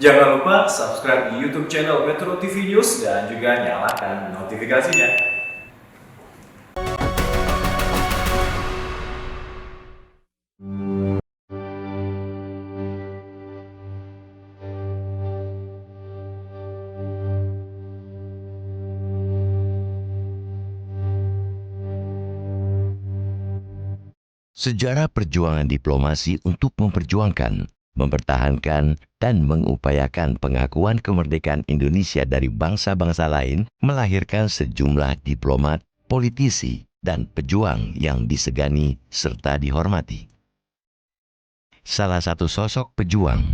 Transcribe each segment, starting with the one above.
Jangan lupa subscribe di YouTube channel Metro TV News dan juga nyalakan notifikasinya. Sejarah perjuangan diplomasi untuk memperjuangkan, mempertahankan, dan mengupayakan pengakuan kemerdekaan Indonesia dari bangsa-bangsa lain melahirkan sejumlah diplomat, politisi, dan pejuang yang disegani serta dihormati. Salah satu sosok pejuang,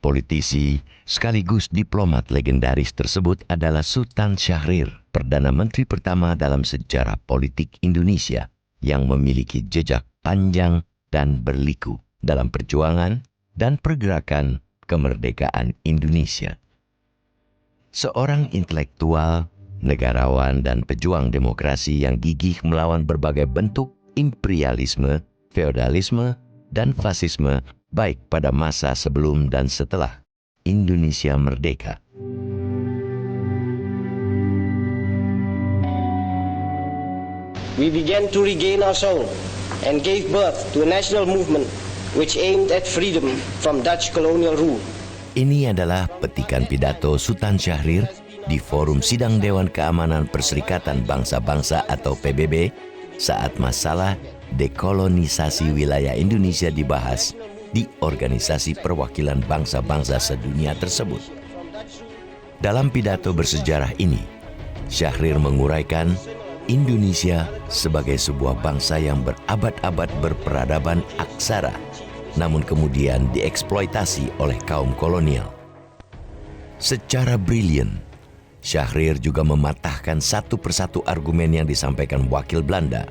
politisi, sekaligus diplomat legendaris tersebut adalah Sultan Syahrir, Perdana Menteri pertama dalam sejarah politik Indonesia yang memiliki jejak panjang dan berliku dalam perjuangan dan pergerakan kemerdekaan Indonesia. Seorang intelektual, negarawan, dan pejuang demokrasi yang gigih melawan berbagai bentuk imperialisme, feodalisme, dan fasisme baik pada masa sebelum dan setelah Indonesia merdeka. We began to regain our soul and gave birth to a national movement which aimed at freedom from Dutch colonial rule. Ini adalah petikan pidato Sultan Syahrir di Forum Sidang Dewan Keamanan Perserikatan Bangsa-Bangsa atau PBB saat masalah dekolonisasi wilayah Indonesia dibahas di Organisasi Perwakilan Bangsa-Bangsa Sedunia tersebut. Dalam pidato bersejarah ini, Syahrir menguraikan Indonesia sebagai sebuah bangsa yang berabad-abad berperadaban aksara, namun kemudian dieksploitasi oleh kaum kolonial. Secara brilian, Syahrir juga mematahkan satu persatu argumen yang disampaikan wakil Belanda,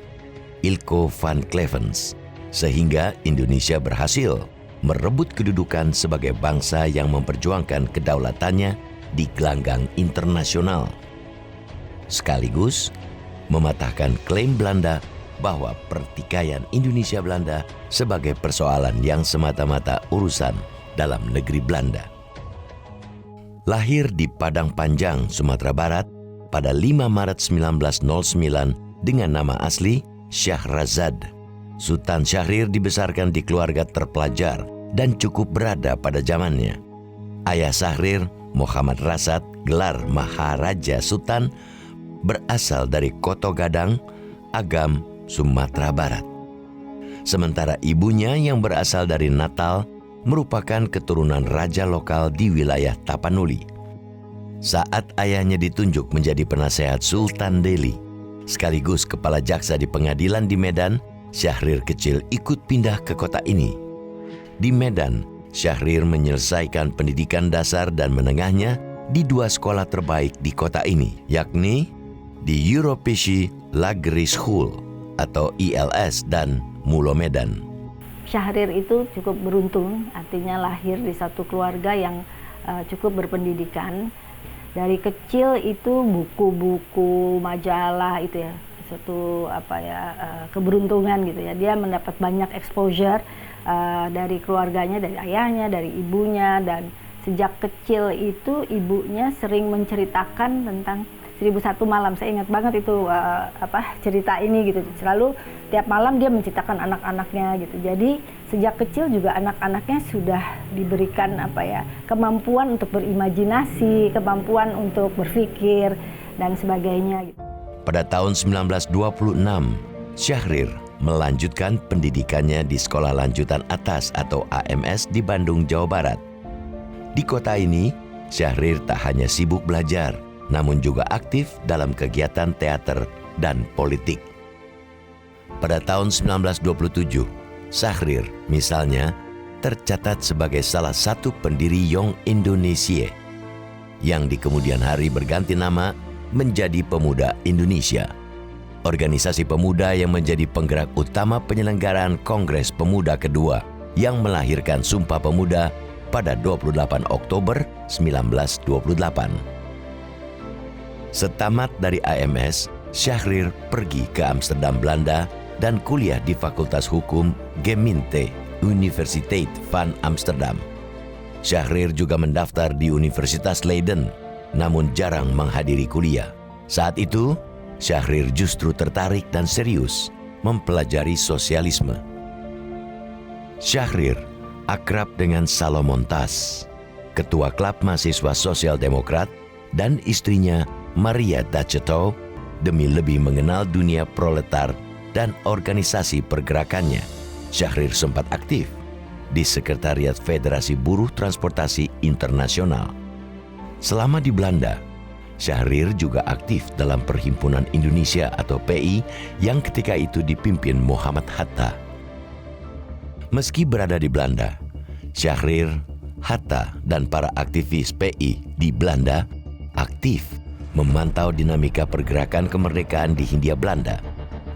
Ilko van Clevens, sehingga Indonesia berhasil merebut kedudukan sebagai bangsa yang memperjuangkan kedaulatannya di gelanggang internasional. Sekaligus mematahkan klaim Belanda bahwa pertikaian Indonesia-Belanda sebagai persoalan yang semata-mata urusan dalam negeri Belanda. Lahir di Padang Panjang, Sumatera Barat pada 5 Maret 1909 dengan nama asli Syahrazad, Sultan Syahrir dibesarkan di keluarga terpelajar dan cukup berada pada zamannya. Ayah Syahrir, Muhammad Rasad, gelar Maharaja Sultan, berasal dari Koto Gadang, Agam, Sumatera Barat. Sementara ibunya yang berasal dari Natal merupakan keturunan raja lokal di wilayah Tapanuli. Saat ayahnya ditunjuk menjadi penasehat Sultan Delhi, sekaligus kepala jaksa di pengadilan di Medan, Syahrir kecil ikut pindah ke kota ini. Di Medan, Syahrir menyelesaikan pendidikan dasar dan menengahnya di 2 sekolah terbaik di kota ini, yakni di Europeische Lagere School atau ILS dan Mulo Medan. Syahrir itu cukup beruntung, artinya lahir di satu keluarga yang cukup berpendidikan. Dari kecil itu buku-buku, majalah itu ya, satu keberuntungan gitu ya. Dia mendapat banyak exposure dari keluarganya, dari ayahnya, dari ibunya, dan sejak kecil itu ibunya sering menceritakan tentang 1001 malam. Saya ingat banget itu cerita ini gitu. Selalu tiap malam dia menceritakan anak-anaknya gitu. Jadi sejak kecil juga anak-anaknya sudah diberikan kemampuan untuk berimajinasi, kemampuan untuk berpikir dan sebagainya gitu. Pada tahun 1926, Syahrir melanjutkan pendidikannya di Sekolah Lanjutan Atas atau AMS di Bandung, Jawa Barat. Di kota ini, Syahrir tak hanya sibuk belajar, namun juga aktif dalam kegiatan teater dan politik. Pada tahun 1927, Syahrir misalnya tercatat sebagai salah satu pendiri Young Indonesia yang di kemudian hari berganti nama menjadi Pemuda Indonesia, organisasi pemuda yang menjadi penggerak utama penyelenggaraan Kongres Pemuda kedua yang melahirkan Sumpah Pemuda pada 28 Oktober 1928. Setamat dari AMS, Syahrir pergi ke Amsterdam, Belanda dan kuliah di Fakultas Hukum Gemeente Universiteit van Amsterdam. Syahrir juga mendaftar di Universitas Leiden, namun jarang menghadiri kuliah. Saat itu, Syahrir justru tertarik dan serius mempelajari sosialisme. Syahrir akrab dengan Salomon Tas, ketua klub mahasiswa Sosial Demokrat, dan istrinya Maria Dachetow demi lebih mengenal dunia proletar dan organisasi pergerakannya. Syahrir sempat aktif di Sekretariat Federasi Buruh Transportasi Internasional. Selama di Belanda, Syahrir juga aktif dalam Perhimpunan Indonesia atau PI yang ketika itu dipimpin Muhammad Hatta. Meski berada di Belanda, Syahrir, Hatta, dan para aktivis PI di Belanda aktif memantau dinamika pergerakan kemerdekaan di Hindia Belanda.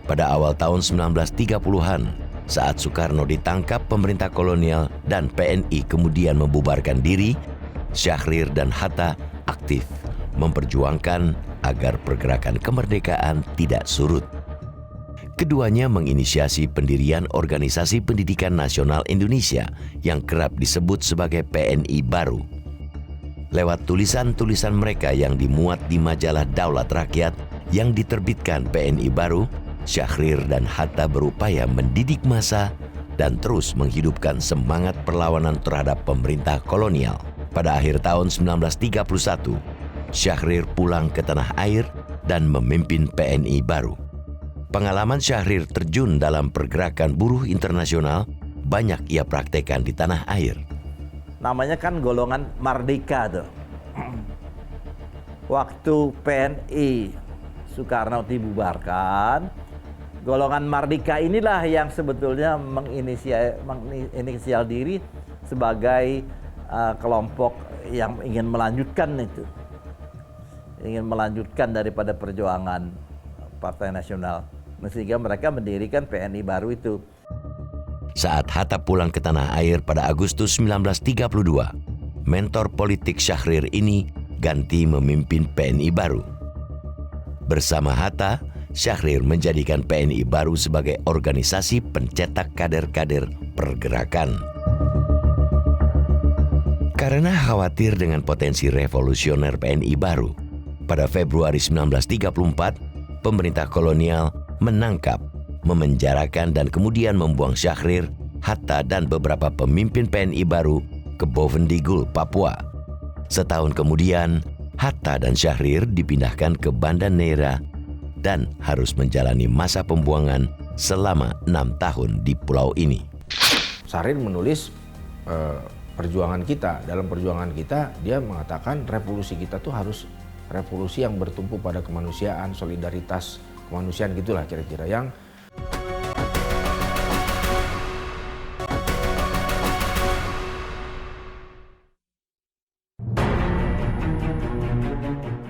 Pada awal tahun 1930-an, saat Soekarno ditangkap pemerintah kolonial dan PNI kemudian membubarkan diri, Syahrir dan Hatta aktif memperjuangkan agar pergerakan kemerdekaan tidak surut. Keduanya menginisiasi pendirian Organisasi Pendidikan Nasional Indonesia yang kerap disebut sebagai PNI Baru. Lewat tulisan-tulisan mereka yang dimuat di majalah Daulat Rakyat yang diterbitkan PNI Baru, Syahrir dan Hatta berupaya mendidik massa dan terus menghidupkan semangat perlawanan terhadap pemerintah kolonial. Pada akhir tahun 1931, Syahrir pulang ke tanah air dan memimpin PNI Baru. Pengalaman Syahrir terjun dalam pergerakan buruh internasional banyak ia praktekkan di tanah air. Namanya kan golongan Mardika tuh. Waktu PNI Soekarno dibubarkan, golongan Mardika inilah yang sebetulnya menginisial diri sebagai kelompok yang ingin melanjutkan itu. Ingin melanjutkan daripada perjuangan Partai Nasional. Sehingga mereka mendirikan PNI Baru itu. Saat Hatta pulang ke tanah air pada Agustus 1932, mentor politik Syahrir ini ganti memimpin PNI Baru. Bersama Hatta, Syahrir menjadikan PNI Baru sebagai organisasi pencetak kader-kader pergerakan. Karena khawatir dengan potensi revolusioner PNI Baru, pada Februari 1934, pemerintah kolonial menangkap, memenjarakan dan kemudian membuang Syahrir, Hatta dan beberapa pemimpin PNI Baru ke Bovendigul, Papua. Setahun kemudian, Hatta dan Syahrir dipindahkan ke Banda Neira dan harus menjalani masa pembuangan selama 6 tahun di pulau ini. Syahrir menulis perjuangan kita. Dalam perjuangan kita, dia mengatakan revolusi kita tuh harus revolusi yang bertumpu pada kemanusiaan, solidaritas kemanusiaan, gitulah kira-kira yang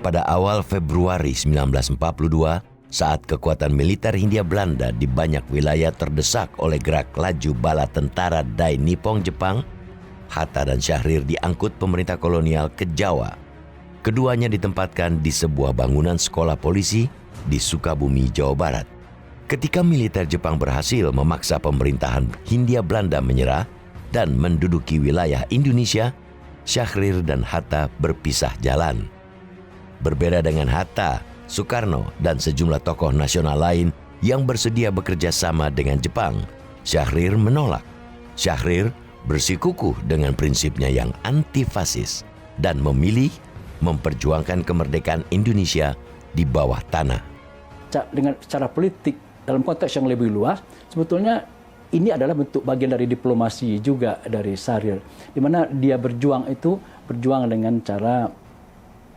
pada awal Februari 1942, saat kekuatan militer Hindia Belanda di banyak wilayah terdesak oleh gerak laju bala tentara Dai Nippon Jepang, Hatta dan Syahrir diangkut pemerintah kolonial ke Jawa. Keduanya ditempatkan di sebuah bangunan sekolah polisi di Sukabumi, Jawa Barat. Ketika militer Jepang berhasil memaksa pemerintahan Hindia Belanda menyerah dan menduduki wilayah Indonesia, Syahrir dan Hatta berpisah jalan. Berbeda dengan Hatta, Soekarno, dan sejumlah tokoh nasional lain yang bersedia bekerja sama dengan Jepang, Syahrir menolak. Syahrir bersikukuh dengan prinsipnya yang anti-fasis dan memilih memperjuangkan kemerdekaan Indonesia di bawah tanah. Dengan secara politik dalam konteks yang lebih luas, sebetulnya ini adalah bentuk bagian dari diplomasi juga dari Syahrir, di mana dia berjuang dengan cara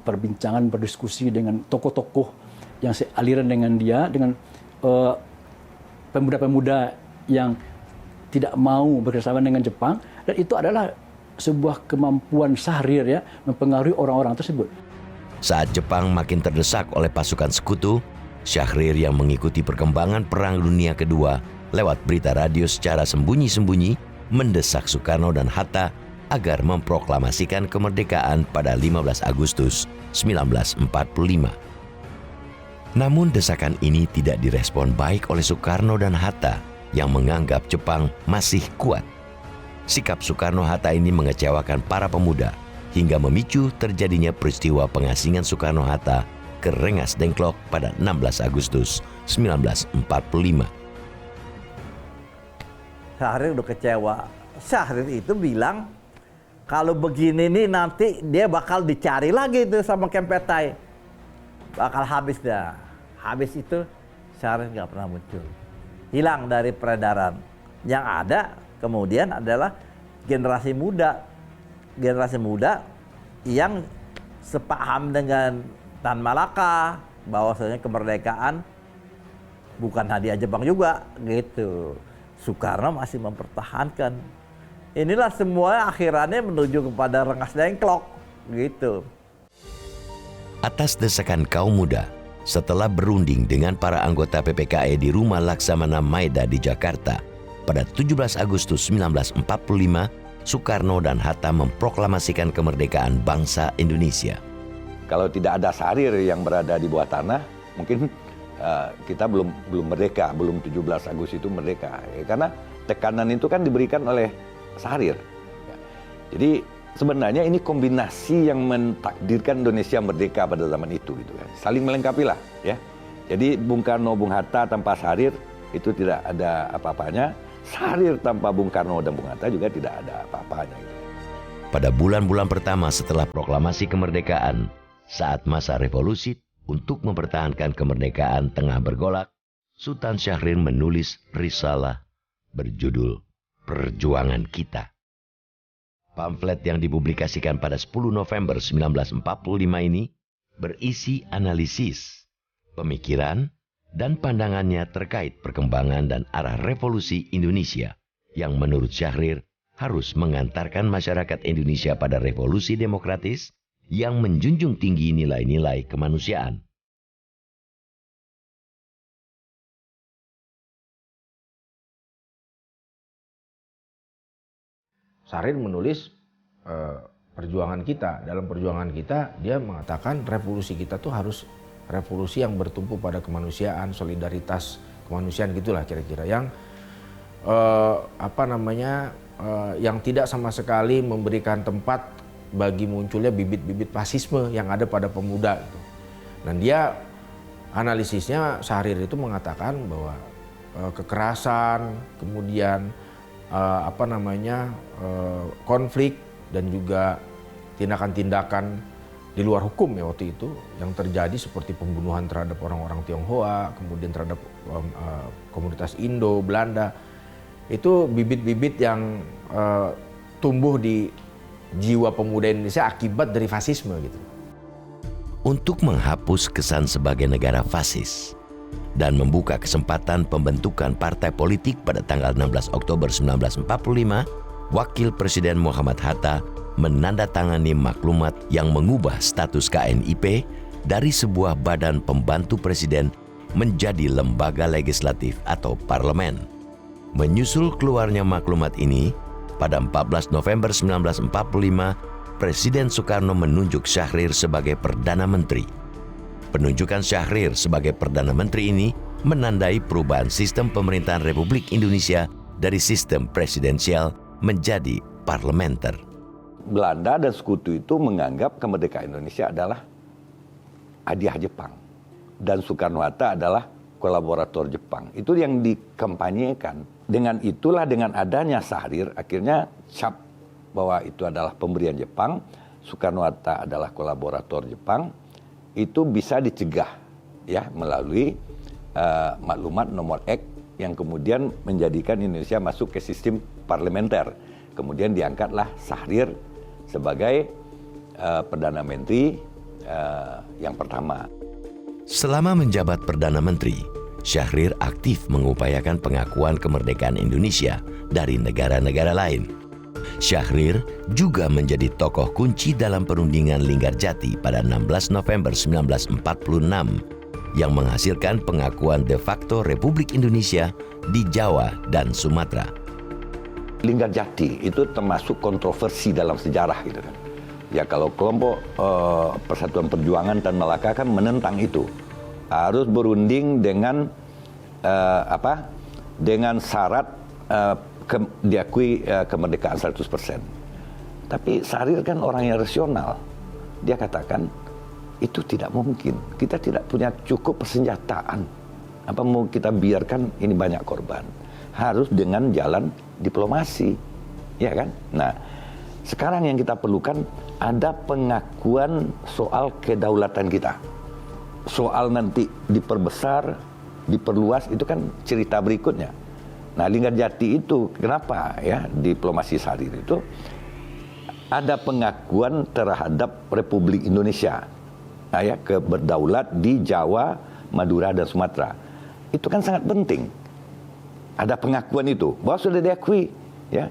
perbincangan, berdiskusi dengan tokoh-tokoh yang aliran dengan dia, dengan pemuda-pemuda yang tidak mau bekerjasama dengan Jepang, dan itu adalah sebuah kemampuan Syahrir ya mempengaruhi orang-orang tersebut. Saat Jepang makin terdesak oleh pasukan sekutu, Syahrir yang mengikuti perkembangan Perang Dunia Kedua lewat berita radio secara sembunyi-sembunyi mendesak Soekarno dan Hatta agar memproklamasikan kemerdekaan pada 15 Agustus 1945. Namun desakan ini tidak direspon baik oleh Soekarno dan Hatta yang menganggap Jepang masih kuat. sikap Soekarno-Hatta ini mengecewakan para pemuda hingga memicu terjadinya peristiwa pengasingan Soekarno-Hatta ke Rengas Dengklok pada 16 Agustus 1945. Syahrir udah kecewa. Syahrir itu bilang, kalau begini nih nanti dia bakal dicari lagi tuh sama Kempetai. Bakal habis dah. Habis itu Syahrir nggak pernah muncul. Hilang dari peredaran. Yang ada kemudian adalah generasi muda. Generasi muda yang sepaham dengan Tan Malaka, bahwasanya kemerdekaan bukan hadiah Jepang juga gitu. Soekarno masih mempertahankan. Inilah semua akhirannya menuju kepada Rengas Dengklok gitu. Atas desakan kaum muda, setelah berunding dengan para anggota PPKI di Rumah Laksamana Maeda di Jakarta pada 17 Agustus 1945, Soekarno dan Hatta memproklamasikan kemerdekaan bangsa Indonesia. Kalau tidak ada Syahrir yang berada di bawah tanah, mungkin kita belum merdeka, belum 17 Agustus itu merdeka. Karena tekanan itu kan diberikan oleh Syahrir. Jadi sebenarnya ini kombinasi yang mentakdirkan Indonesia merdeka pada zaman itu, gitu kan. Saling melengkapi lah, ya. Jadi Bung Karno, Bung Hatta tanpa Syahrir itu tidak ada apa-apanya. Syahrir tanpa Bung Karno dan Bung Hatta juga tidak ada apa-apanya. Gitu. Pada bulan-bulan pertama setelah proklamasi kemerdekaan, saat masa revolusi untuk mempertahankan kemerdekaan tengah bergolak, Sultan Syahrir menulis risalah berjudul Perjuangan Kita. Pamflet yang dipublikasikan pada 10 November 1945 ini berisi analisis, pemikiran, dan pandangannya terkait perkembangan dan arah revolusi Indonesia yang menurut Syahrir harus mengantarkan masyarakat Indonesia pada revolusi demokratis yang menjunjung tinggi nilai-nilai kemanusiaan. Syahrir menulis perjuangan kita. Dalam perjuangan kita, dia mengatakan revolusi kita tuh harus revolusi yang bertumpu pada kemanusiaan, solidaritas kemanusiaan, gitulah kira-kira, yang yang tidak sama sekali memberikan tempat bagi munculnya bibit-bibit fasisme yang ada pada pemuda. Dan dia analisisnya, Syahrir itu mengatakan bahwa kekerasan, kemudian konflik dan juga tindakan-tindakan di luar hukum ya waktu itu yang terjadi seperti pembunuhan terhadap orang-orang Tionghoa, kemudian terhadap komunitas Indo, Belanda, itu bibit-bibit yang tumbuh di jiwa pemuda Indonesia akibat dari fasisme gitu. Untuk menghapus kesan sebagai negara fasis dan membuka kesempatan pembentukan partai politik pada tanggal 16 Oktober 1945, Wakil Presiden Muhammad Hatta menandatangani maklumat yang mengubah status KNIP dari sebuah badan pembantu presiden menjadi lembaga legislatif atau parlemen. Menyusul keluarnya maklumat ini, pada 14 November 1945, Presiden Soekarno menunjuk Syahrir sebagai Perdana Menteri. Penunjukan Syahrir sebagai Perdana Menteri ini menandai perubahan sistem pemerintahan Republik Indonesia dari sistem presidensial menjadi parlementer. Belanda dan sekutu itu menganggap kemerdekaan Indonesia adalah hadiah Jepang. Dan Soekarno-Hatta adalah kolaborator Jepang. Itu yang dikampanyekan. Dengan itulah, dengan adanya Syahrir, akhirnya cap bahwa itu adalah pemberian Jepang, Soekarno-Hatta adalah kolaborator Jepang, itu bisa dicegah ya melalui maklumat nomor X yang kemudian menjadikan Indonesia masuk ke sistem parlementer. Kemudian diangkatlah Syahrir sebagai Perdana Menteri yang pertama. Selama menjabat Perdana Menteri, Syahrir aktif mengupayakan pengakuan kemerdekaan Indonesia dari negara-negara lain. Syahrir juga menjadi tokoh kunci dalam perundingan Linggarjati pada 16 November 1946 yang menghasilkan pengakuan de facto Republik Indonesia di Jawa dan Sumatera. Linggarjati itu termasuk kontroversi dalam sejarah gitu kan. Ya kalau kelompok Persatuan Perjuangan Tan Malaka kan menentang itu. Harus berunding dengan dengan syarat diakui kemerdekaan 100%. Tapi Syahrir kan orang yang rasional. Dia katakan itu tidak mungkin. Kita tidak punya cukup persenjataan. Apa mau kita biarkan ini banyak korban? Harus dengan jalan diplomasi, ya kan? Nah, sekarang yang kita perlukan ada pengakuan soal kedaulatan kita. Soal nanti diperbesar, diperluas itu kan cerita berikutnya. Nah, Linggarjati itu kenapa ya diplomasi Syahrir itu ada pengakuan terhadap Republik Indonesia, nah, ya, berdaulat di Jawa, Madura dan Sumatera. Itu kan sangat penting. Ada pengakuan itu bahwa sudah diakui, ya,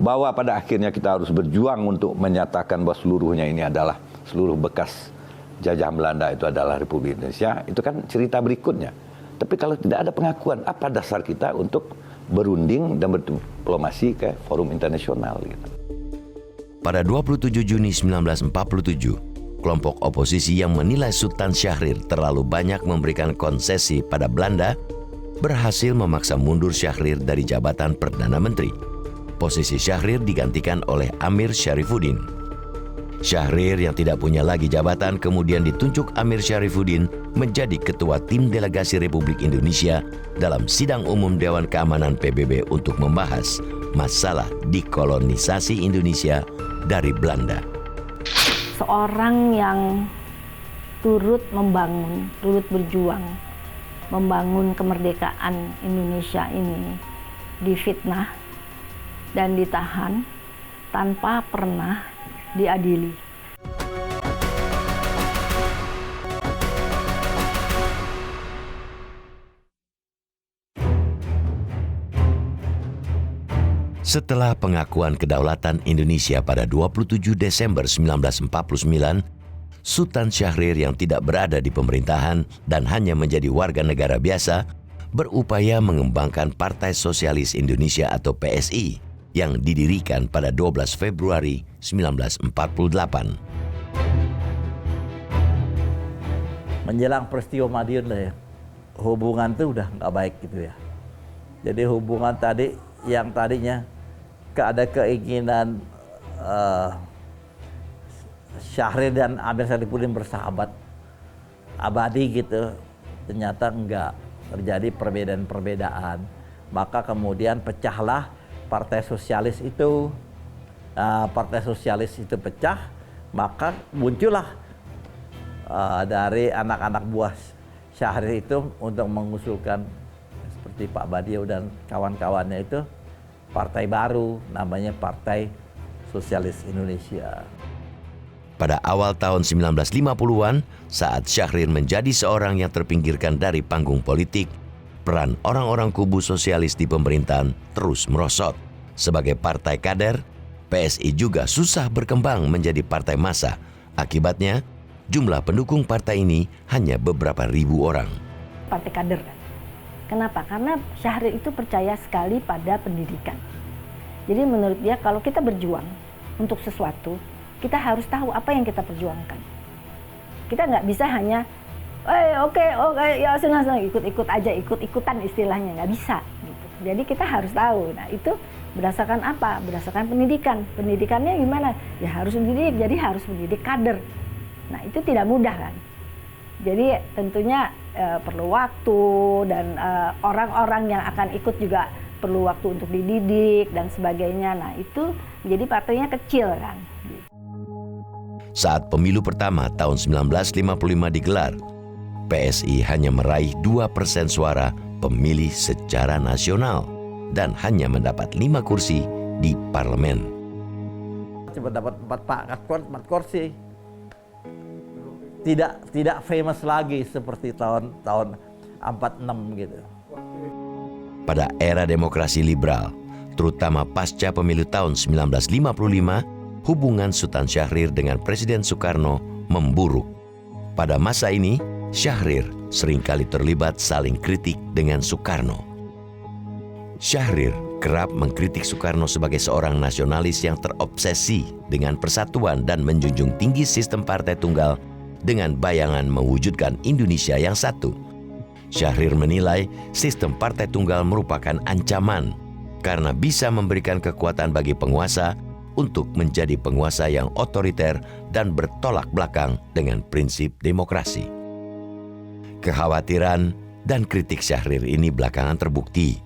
bahwa pada akhirnya kita harus berjuang untuk menyatakan bahwa seluruhnya ini adalah seluruh bekas jajahan Belanda itu adalah Republik Indonesia. Itu kan cerita berikutnya. Tapi kalau tidak ada pengakuan, apa dasar kita untuk berunding dan berdiplomasi ke forum internasional gitu. Pada 27 Juni 1947, kelompok oposisi yang menilai Sultan Syahrir terlalu banyak memberikan konsesi pada Belanda berhasil memaksa mundur Syahrir dari jabatan Perdana Menteri. Posisi Syahrir digantikan oleh Amir Syarifuddin. Syahrir yang tidak punya lagi jabatan kemudian ditunjuk Amir Syarifuddin menjadi ketua tim delegasi Republik Indonesia dalam sidang umum Dewan Keamanan PBB untuk membahas masalah dekolonisasi Indonesia dari Belanda. Seorang yang turut membangun, turut berjuang, membangun kemerdekaan Indonesia ini difitnah dan ditahan tanpa pernah diadili. Setelah pengakuan kedaulatan Indonesia pada 27 Desember 1949, Sultan Syahrir yang tidak berada di pemerintahan dan hanya menjadi warga negara biasa, berupaya mengembangkan Partai Sosialis Indonesia atau PSI yang didirikan pada 12 Februari 1948. Menjelang peristiwa Madiun lah ya, hubungan tuh udah nggak baik gitu ya. Jadi hubungan tadi yang tadinya ada keinginan Syahrir dan Amir Syarifuddin bersahabat abadi gitu, ternyata enggak, terjadi perbedaan-perbedaan. Maka kemudian pecahlah Partai Sosialis itu. Partai Sosialis itu pecah, maka muncullah dari anak-anak buah Syahrir itu untuk mengusulkan seperti Pak Badio dan kawan-kawannya itu partai baru, namanya Partai Sosialis Indonesia. Pada awal tahun 1950-an, saat Syahrir menjadi seorang yang terpinggirkan dari panggung politik, peran orang-orang kubu sosialis di pemerintahan terus merosot. Sebagai partai kader, PSI juga susah berkembang menjadi partai massa. Akibatnya, jumlah pendukung partai ini hanya beberapa ribu orang. Partai kader kan? Kenapa? Karena Syahrir itu percaya sekali pada pendidikan. Jadi menurut dia kalau kita berjuang untuk sesuatu, kita harus tahu apa yang kita perjuangkan. Kita nggak bisa hanya, oke, ya senang ikut-ikut aja, ikut-ikutan istilahnya, nggak bisa. Gitu. Jadi kita harus tahu. Nah itu berdasarkan apa? Berdasarkan pendidikan. Pendidikannya gimana? Ya harus mendidik, jadi harus mendidik kader. Nah itu tidak mudah kan. Jadi tentunya perlu waktu dan orang-orang yang akan ikut juga perlu waktu untuk dididik dan sebagainya. Nah itu jadi partainya kecil kan. Saat pemilu pertama tahun 1955 digelar, PSI hanya meraih 2% suara pemilih secara nasional dan hanya mendapat 5 kursi di parlemen. Cuma dapat 4 kursi. Tidak famous lagi seperti tahun 46 gitu. Pada era demokrasi liberal, terutama pasca pemilu tahun 1955, hubungan Sultan Syahrir dengan Presiden Soekarno memburuk. Pada masa ini, Syahrir seringkali terlibat saling kritik dengan Soekarno. Syahrir kerap mengkritik Soekarno sebagai seorang nasionalis yang terobsesi dengan persatuan dan menjunjung tinggi sistem partai tunggal dengan bayangan mewujudkan Indonesia yang satu. Syahrir menilai sistem partai tunggal merupakan ancaman karena bisa memberikan kekuatan bagi penguasa untuk menjadi penguasa yang otoriter dan bertolak belakang dengan prinsip demokrasi. Kekhawatiran dan kritik Syahrir ini belakangan terbukti.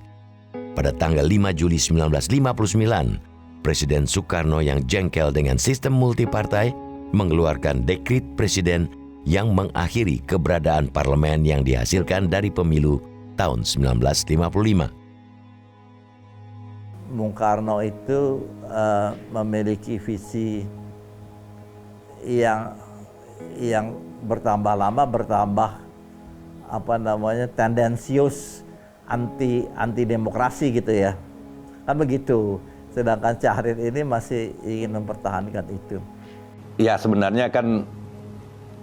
Pada tanggal 5 Juli 1959, Presiden Soekarno yang jengkel dengan sistem multipartai mengeluarkan dekrit presiden yang mengakhiri keberadaan parlemen yang dihasilkan dari pemilu tahun 1955. Bung Karno itu memiliki visi yang bertambah lama bertambah tendensius anti demokrasi gitu ya, kan begitu. Sedangkan Syahrir ini masih ingin mempertahankan itu. Ya sebenarnya kan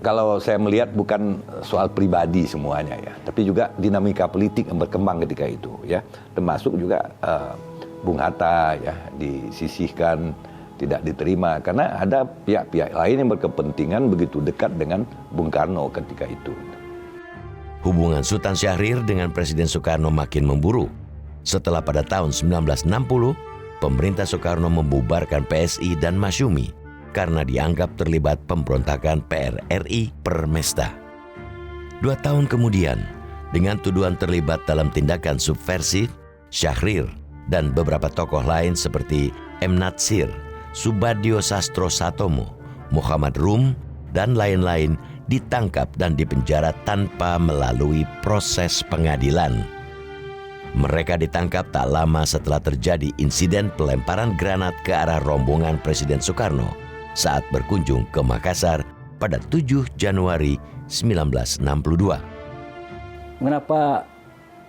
kalau saya melihat bukan soal pribadi semuanya ya, tapi juga dinamika politik yang berkembang ketika itu ya, termasuk juga Bung Hatta ya disisihkan, tidak diterima karena ada pihak-pihak lain yang berkepentingan begitu dekat dengan Bung Karno ketika itu. Hubungan Sultan Syahrir dengan Presiden Soekarno makin memburuk. Setelah pada tahun 1960, pemerintah Soekarno membubarkan PSI dan Masyumi karena dianggap terlibat pemberontakan PRRI Permesta. 2 tahun kemudian, dengan tuduhan terlibat dalam tindakan subversif, Syahrir dan beberapa tokoh lain seperti M. Natsir, Subadio Sastro Satomo, Muhammad Rum, dan lain-lain ditangkap dan dipenjara tanpa melalui proses pengadilan. Mereka ditangkap tak lama setelah terjadi insiden pelemparan granat ke arah rombongan Presiden Soekarno saat berkunjung ke Makassar pada 7 Januari 1962. Mengapa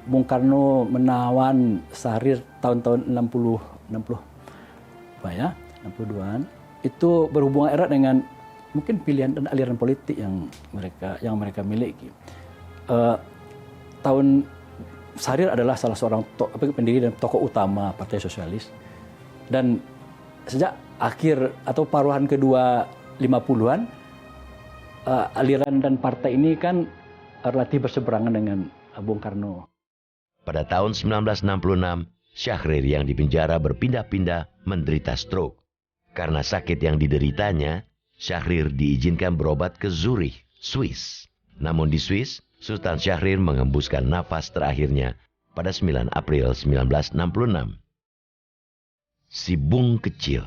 Bung Karno menawan Syahrir tahun-tahun 62-an itu berhubungan erat dengan mungkin pilihan dan aliran politik yang mereka miliki. Syahrir adalah salah seorang pendiri dan tokoh utama Partai Sosialis, dan sejak akhir atau paruhan kedua 50-an aliran dan partai ini kan relatif berseberangan dengan Bung Karno. Pada tahun 1966, Syahrir yang dipenjara berpindah-pindah menderita stroke. Karena sakit yang dideritanya, Syahrir diizinkan berobat ke Zurich, Swiss. Namun di Swiss, Sultan Syahrir mengembuskan nafas terakhirnya pada 9 April 1966. Si Bung kecil,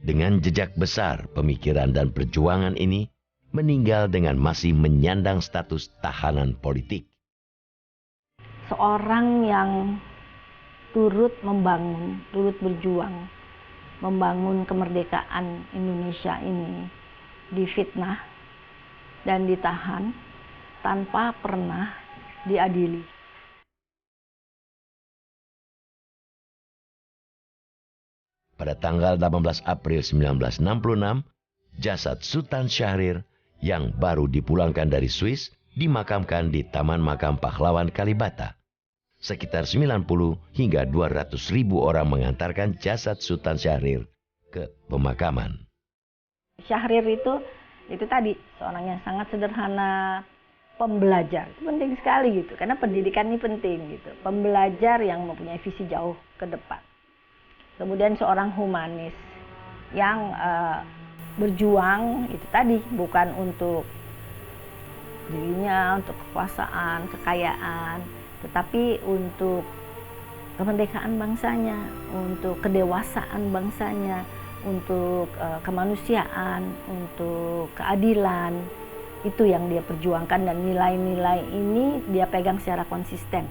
dengan jejak besar pemikiran dan perjuangan ini, meninggal dengan masih menyandang status tahanan politik. Seorang yang turut membangun, turut berjuang, membangun kemerdekaan Indonesia ini, difitnah dan ditahan tanpa pernah diadili. Pada tanggal 18 April 1966, jasad Sultan Syahrir yang baru dipulangkan dari Swiss dimakamkan di Taman Makam Pahlawan Kalibata. Sekitar 90 hingga 200 ribu orang mengantarkan jasad Sultan Syahrir ke pemakaman. Syahrir itu tadi seorang yang sangat sederhana, pembelajar. Itu penting sekali gitu, karena pendidikan ini penting gitu. Pembelajar yang mempunyai visi jauh ke depan. Kemudian seorang humanis yang berjuang itu tadi bukan untuk dirinya, untuk kekuasaan, kekayaan, tetapi untuk kemerdekaan bangsanya, untuk kedewasaan bangsanya, untuk kemanusiaan, untuk keadilan. Itu yang dia perjuangkan dan nilai-nilai ini dia pegang secara konsisten.